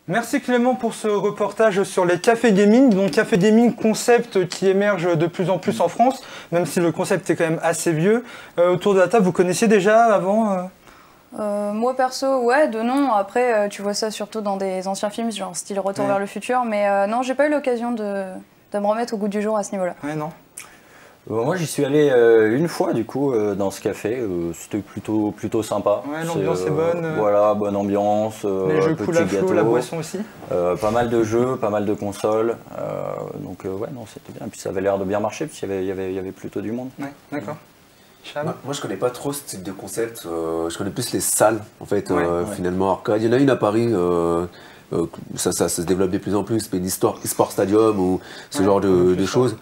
Merci Clément pour ce reportage sur les cafés gaming. Donc café gaming, concept qui émerge de plus en plus en France, même si le concept est quand même assez vieux. Autour de la table, vous connaissiez déjà avant Moi perso, ouais, de nom. Après, tu vois ça surtout dans des anciens films, genre style Retour vers le futur. Mais non, j'ai pas eu l'occasion de me remettre au goût du jour à ce niveau-là. Ouais, non. Moi j'y suis allé une fois du coup dans ce café, c'était plutôt sympa. Ouais, l'ambiance est bonne. Voilà, bonne ambiance, les jeux cool à flot, la boisson aussi. Pas mal de jeux, pas mal de consoles, donc ouais non c'était bien. Et puis ça avait l'air de bien marcher puisqu'il y avait plutôt du monde. Ouais, d'accord. Moi je connais pas trop ce type de concept, je connais plus les salles en fait, ouais. Finalement arcade. Il y en a une à Paris. Ça se développe de plus en plus, e-sport stadium ou ce genre de choses.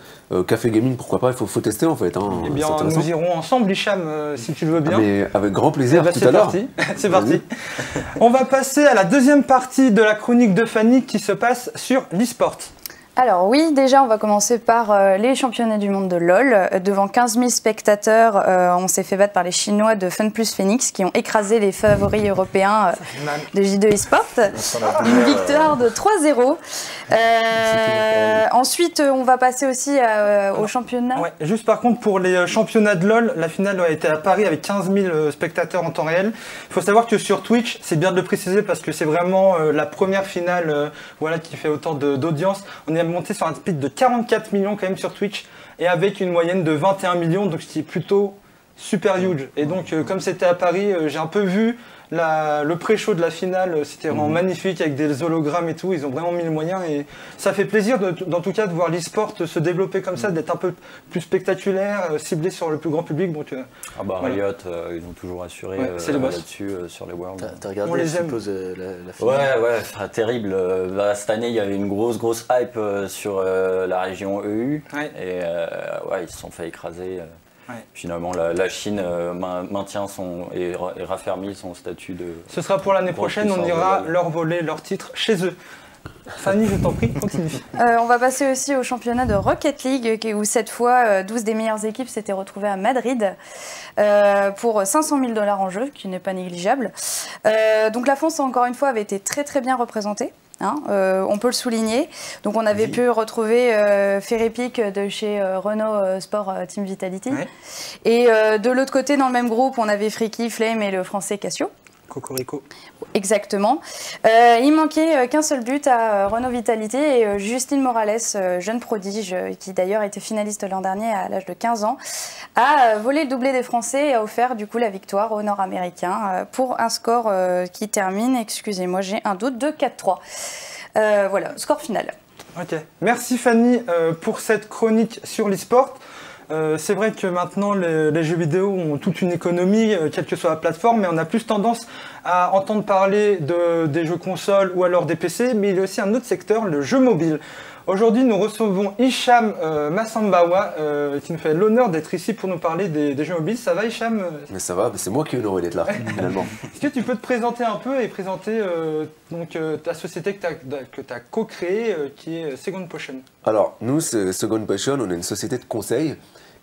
Café gaming, pourquoi pas, il faut tester en fait. Eh bien, nous irons ensemble, Hicham, si tu le veux bien. Mais avec grand plaisir, tout à l'heure. C'est parti. On va passer à la deuxième partie de la chronique de Fanny qui se passe sur l'e-sport. Alors oui, déjà on va commencer par les championnats du monde de LoL. Devant 15 000 spectateurs, on s'est fait battre par les Chinois de FunPlus Phoenix qui ont écrasé les favoris européens de J2 eSport. Une victoire de 3-0. Ensuite, on va passer aussi au championnat. Ouais, juste par contre, pour les championnats de LoL, la finale a été à Paris avec 15 000 spectateurs en temps réel. Il faut savoir que sur Twitch, c'est bien de le préciser parce que c'est vraiment la première finale voilà, qui fait autant d'audience. On est monté sur un speed de 44 millions quand même sur Twitch et avec une moyenne de 21 millions, donc ce qui est plutôt super huge. Et donc comme c'était à Paris, j'ai un peu vu le pré-show de la finale, c'était vraiment magnifique avec des hologrammes et tout, ils ont vraiment mis les moyens et ça fait plaisir en tout cas de voir l'e-sport se développer comme ça, d'être un peu plus spectaculaire, ciblé sur le plus grand public. Donc, Riot, ils ont toujours assuré là-dessus sur les Worlds. T'as regardé, on les je aime. suppose, la finale. Ouais, terrible. Cette année, il y avait une grosse hype sur la région EU et ils se sont fait écraser. Finalement, la Chine maintient et raffermit son statut de... Ce sera pour l'année prochaine, on ira leur voler leur titre chez eux. Fanny, je t'en prie, continue. On va passer aussi au championnat de Rocket League, où cette fois, 12 des meilleures équipes s'étaient retrouvées à Madrid pour 500 000 $ en jeu, qui n'est pas négligeable. Donc la France, encore une fois, avait été très bien représentée. On peut le souligner. Donc on avait pu retrouver Ferrepic de chez Renault Sport Team Vitality. Et de l'autre côté, dans le même groupe, on avait Friki, Flame et le français Cassio. Cocorico. Exactement. Il manquait qu'un seul but à Renault Vitality et Justine Morales, jeune prodige, qui d'ailleurs était finaliste l'an dernier à l'âge de 15 ans, a volé le doublé des Français et a offert du coup la victoire aux Nord-Américains pour un score qui termine, excusez-moi j'ai un doute, de 4-3. Voilà, score final. Ok, merci Fanny pour cette chronique sur l'e-sport. C'est vrai que maintenant les jeux vidéo ont toute une économie, quelle que soit la plateforme, mais on a plus tendance à entendre parler des jeux consoles ou alors des PC, mais il y a aussi un autre secteur, le jeu mobile. Aujourd'hui, nous recevons Hicham Massambawa, qui nous fait l'honneur d'être ici pour nous parler des jeux mobiles. Ça va Hicham? Mais ça va, c'est moi qui ai honoré d'être là, finalement. Est-ce que tu peux te présenter un peu et présenter ta société que tu as co-créée, qui est Second Potion? Alors, nous, Second Potion, on est une société de conseil.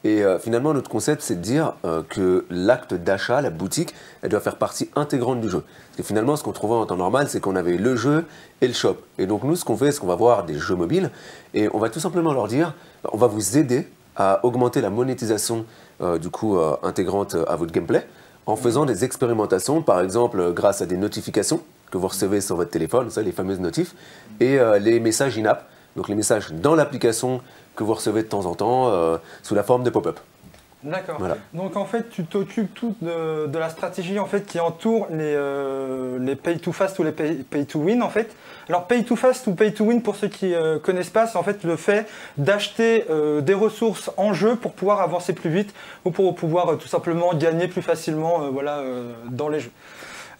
Et finalement, notre concept, c'est de dire que l'acte d'achat, la boutique, elle doit faire partie intégrante du jeu. Parce que finalement, ce qu'on trouvait en temps normal, c'est qu'on avait le jeu et le shop. Et donc nous, ce qu'on fait, c'est qu'on va voir des jeux mobiles et on va tout simplement leur dire, on va vous aider à augmenter la monétisation intégrante à votre gameplay en faisant des expérimentations, par exemple grâce à des notifications que vous recevez sur votre téléphone, ça, les fameuses notifs, et les messages in-app, donc les messages dans l'application que vous recevez de temps en temps sous la forme de pop-up. D'accord. Voilà. Donc en fait, tu t'occupes tout de la stratégie en fait qui entoure les pay to fast ou les pay to win en fait. Alors pay to fast ou pay to win pour ceux qui connaissent pas, c'est en fait le fait d'acheter des ressources en jeu pour pouvoir avancer plus vite ou pour pouvoir tout simplement gagner plus facilement dans les jeux.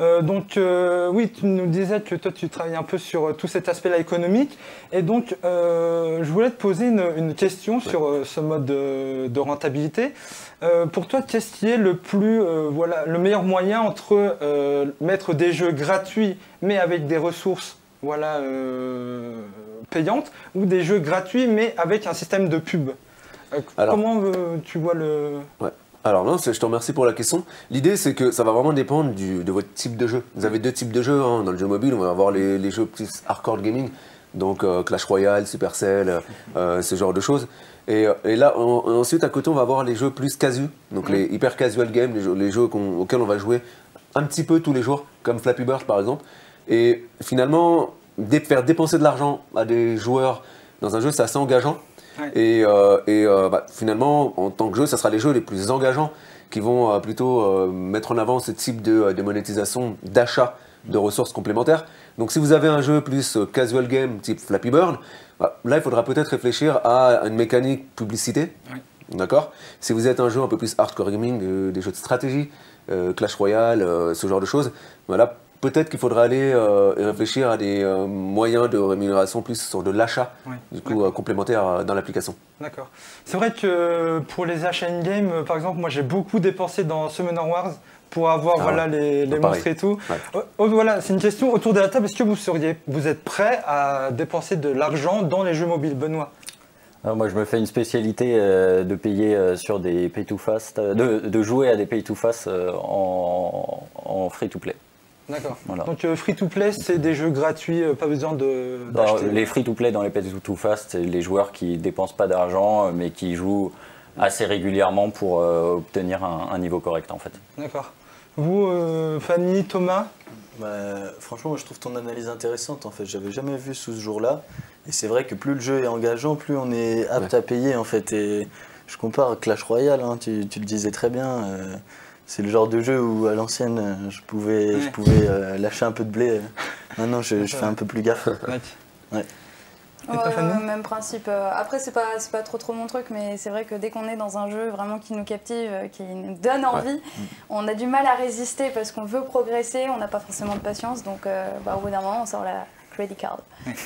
Oui, tu nous disais que toi tu travailles un peu sur tout cet aspect-là économique et donc je voulais te poser une question sur ce mode de rentabilité. Pour toi, qu'est-ce qui est le meilleur moyen entre mettre des jeux gratuits mais avec des ressources payantes ou des jeux gratuits mais avec un système de pub? Comment tu vois le... Ouais. Alors non, je te remercie pour la question. L'idée, c'est que ça va vraiment dépendre de votre type de jeu. Vous avez 2 types de jeux. Dans le jeu mobile, on va avoir les jeux plus hardcore gaming, donc Clash Royale, Supercell, ce genre de choses. Et là, ensuite, à côté, on va avoir les jeux plus casu, donc les hyper casual games, les jeux auxquels on va jouer un petit peu tous les jours, comme Flappy Bird par exemple. Et finalement, faire dépenser de l'argent à des joueurs dans un jeu, c'est assez engageant. Et finalement, en tant que jeu, ça sera les jeux les plus engageants qui vont plutôt mettre en avant ce type de monétisation, d'achat de ressources complémentaires. Donc si vous avez un jeu plus casual game type Flappy Bird, là il faudra peut-être réfléchir à une mécanique publicité. D'accord. Si vous êtes un jeu un peu plus hardcore gaming, des jeux de stratégie, Clash Royale, ce genre de choses, voilà, peut-être qu'il faudra aller réfléchir à des moyens de rémunération plus sur de l'achat, complémentaire dans l'application. D'accord. C'est vrai que pour les achats in-game, par exemple, moi j'ai beaucoup dépensé dans Summoner Wars pour avoir les monstres et tout. Voilà, c'est une question autour de la table. Est-ce que vous êtes prêt à dépenser de l'argent dans les jeux mobiles, Benoît? Moi, je me fais une spécialité de payer sur des pay-to-fast, de jouer à des pay-to-fast en free-to-play. D'accord. Voilà. Donc free-to-play, c'est des jeux gratuits, pas besoin d'acheter. Les free-to-play dans les pay-to-fast, c'est les joueurs qui dépensent pas d'argent, mais qui jouent assez régulièrement pour obtenir un niveau correct, en fait. D'accord. Vous, Fanny, Thomas? Franchement, moi, je trouve ton analyse intéressante. En fait, j'avais jamais vu sous ce jour-là. Et c'est vrai que plus le jeu est engageant, plus on est apte à payer, en fait. Et je compare Clash Royale, hein, tu le disais très bien. C'est le genre de jeu où, à l'ancienne, je pouvais lâcher un peu de blé. Maintenant, je fais un peu plus gaffe. Même principe. Après, c'est pas trop mon truc, mais c'est vrai que dès qu'on est dans un jeu vraiment qui nous captive, qui nous donne envie, on a du mal à résister parce qu'on veut progresser, on n'a pas forcément de patience, donc au bout d'un moment, on sort la credit card. Voilà.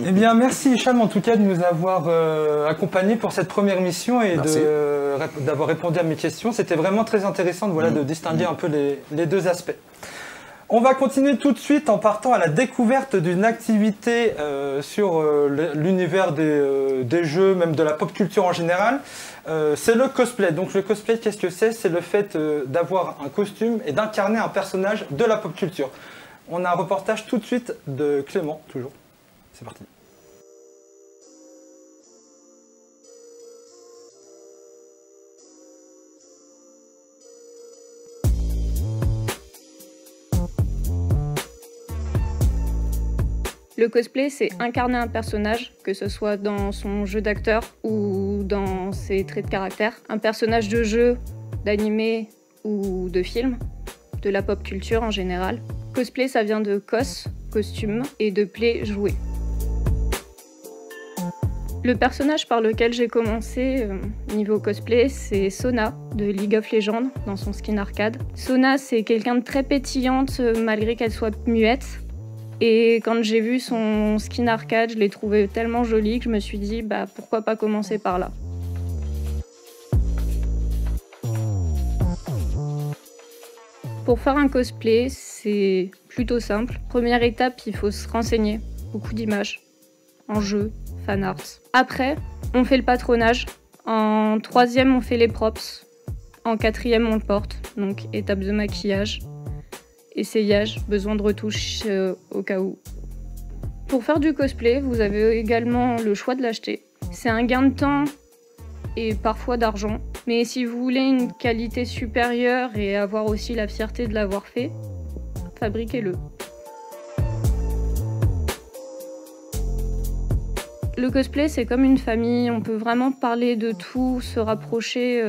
Eh bien, merci Hicham en tout cas de nous avoir accompagnés pour cette première mission et d'avoir répondu à mes questions. C'était vraiment très intéressant de distinguer un peu les deux aspects. On va continuer tout de suite en partant à la découverte d'une activité sur l'univers des jeux, même de la pop culture en général. C'est le cosplay. Donc le cosplay, qu'est-ce que c'est? C'est le fait d'avoir un costume et d'incarner un personnage de la pop culture. On a un reportage tout de suite de Clément, toujours. C'est parti. Le cosplay, c'est incarner un personnage, que ce soit dans son jeu d'acteur ou dans ses traits de caractère. Un personnage de jeu, d'animé ou de film, de la pop culture en général. Cosplay, ça vient de cos, costume, et de play, jouer. Le personnage par lequel j'ai commencé niveau cosplay, c'est Sona de League of Legends dans son skin arcade. Sona, c'est quelqu'un de très pétillante malgré qu'elle soit muette. Et quand j'ai vu son skin arcade, je l'ai trouvé tellement joli que je me suis dit pourquoi pas commencer par là. Pour faire un cosplay, c'est plutôt simple. Première étape, il faut se renseigner. Beaucoup d'images, en jeu, fan art. Après, on fait le patronage. En 3e, on fait les props. En 4e, on le porte. Donc étape de maquillage. Essayage, besoin de retouches au cas où. Pour faire du cosplay, vous avez également le choix de l'acheter. C'est un gain de temps et parfois d'argent. Mais si vous voulez une qualité supérieure et avoir aussi la fierté de l'avoir fait, fabriquez-le. Le cosplay, c'est comme une famille. On peut vraiment parler de tout, se rapprocher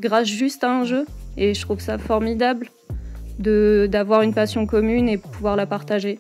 grâce juste à un jeu. Et je trouve ça formidable d'avoir une passion commune et pouvoir la partager.